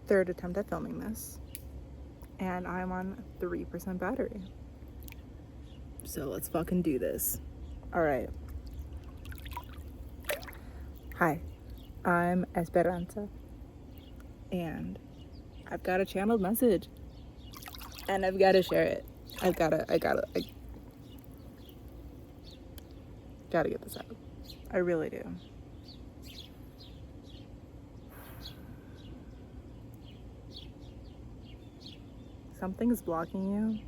third attempt at filming this, and I'm on 3% battery. So let's fucking do this. All right. Hi, I'm Esperanza, and I've got a channeled message, and I've got to share it. I gotta get this out. I really do. Something is blocking you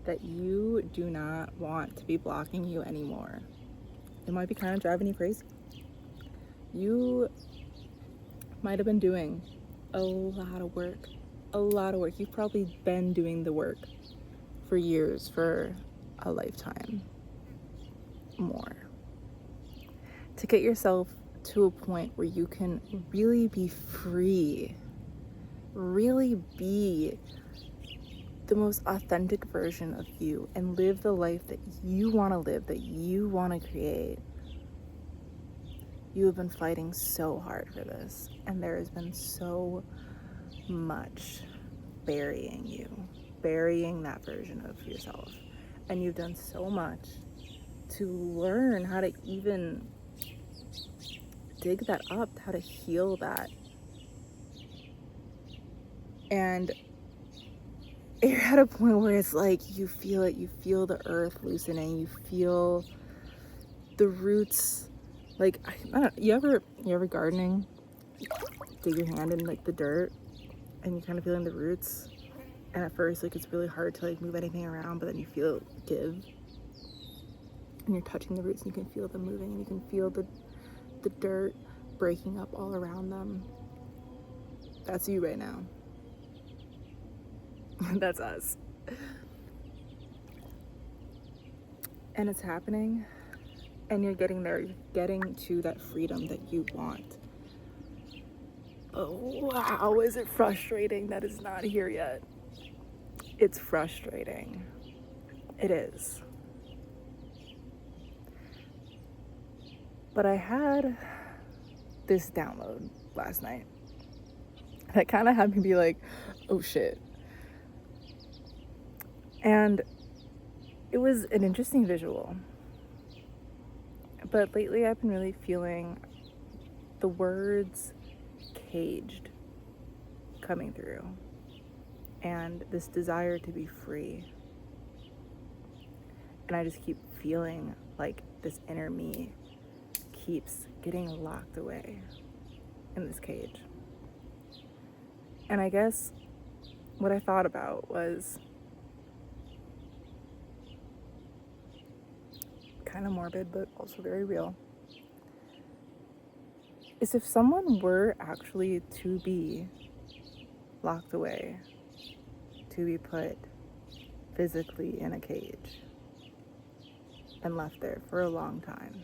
that you do not want to be blocking you anymore. It might be kind of driving you crazy. You might have been doing a lot of work. You've probably been doing the work for years, for a lifetime, more, to get yourself to a point where you can really be free, really be the most authentic version of you and live the life that you want to live, that you want to create. You have been fighting so hard for this, and there has been so much burying that version of yourself. And you've done so much to learn how to even dig that up, how to heal that. And you're at a point where it's like you feel it, you feel the earth loosening, you feel the roots. Like, I don't know, you ever gardening, dig your hand in like the dirt and you're kind of feeling the roots, and at first like it's really hard to like move anything around, but then you feel it give, and you're touching the roots and you can feel them moving, and you can feel the dirt breaking up all around them. That's you right now. That's us. And it's happening, and you're getting there. You're getting to that freedom that you want. Oh, wow, is it frustrating that it's not here yet? It's frustrating. It is. But I had this download last night that kind of had me be like, oh shit. And it was an interesting visual. But lately I've been really feeling the words caged coming through, and this desire to be free. And I just keep feeling like this inner me keeps getting locked away in this cage. And I guess what I thought about was kind of morbid, but also very real, is if someone were actually to be locked away, to be put physically in a cage and left there for a long time,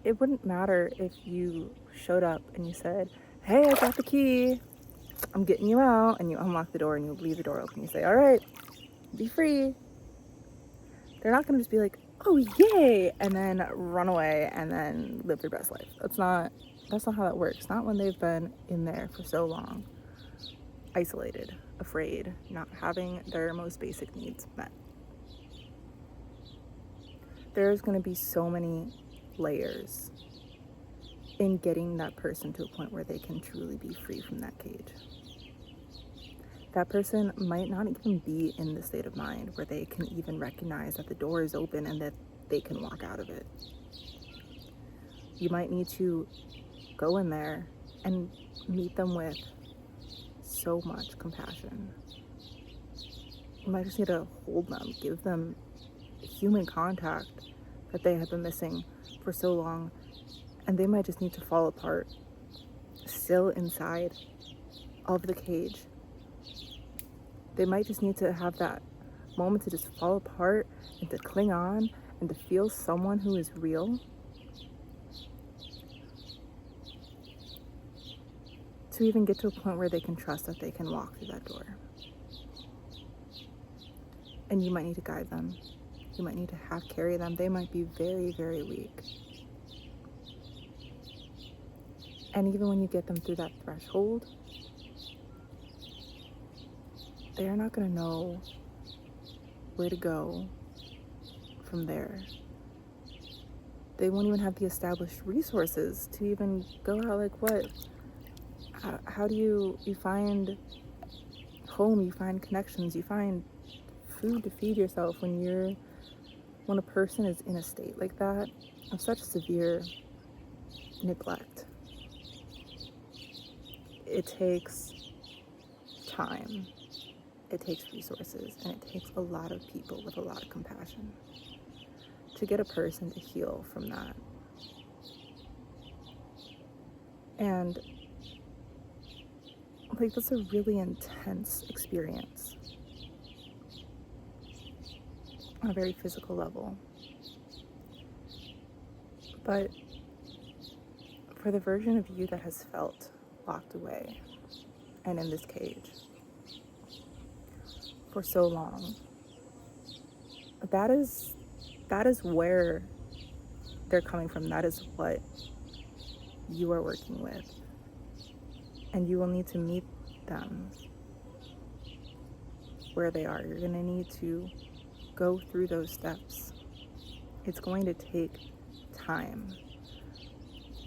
it wouldn't matter if you showed up and you said, hey, I got the key, I'm getting you out, and you unlock the door and you leave the door open. You say, all right, be free. They're not going to just be like, oh, yay, and then run away and then live their best life. That's not how that works. Not when they've been in there for so long, isolated, afraid, not having their most basic needs met. There's going to be so many layers in getting that person to a point where they can truly be free from that cage. That person might not even be in the state of mind where they can even recognize that the door is open and that they can walk out of it. You might need to go in there and meet them with so much compassion. You might just need to hold them, give them human contact that they have been missing for so long, and they might just need to fall apart, still inside of the cage. They might just need to have that moment to just fall apart and to cling on and to feel someone who is real. To even get to a point where they can trust that they can walk through that door. And you might need to guide them. You might need to carry them. They might be very, very weak. And even when you get them through that threshold, they're not going to know where to go from there. They won't even have the established resources to even go out. Like, what? How do you find home, you find connections, you find food to feed yourself when a person is in a state like that of such severe neglect? It takes time, it takes resources, and it takes a lot of people with a lot of compassion to get a person to heal from that. And like, that's a really intense experience on a very physical level. But for the version of you that has felt locked away and in this cage for so long, that is where they're coming from. That is what you are working with. And you will need to meet them where they are. You're going to need to go through those steps. It's going to take time.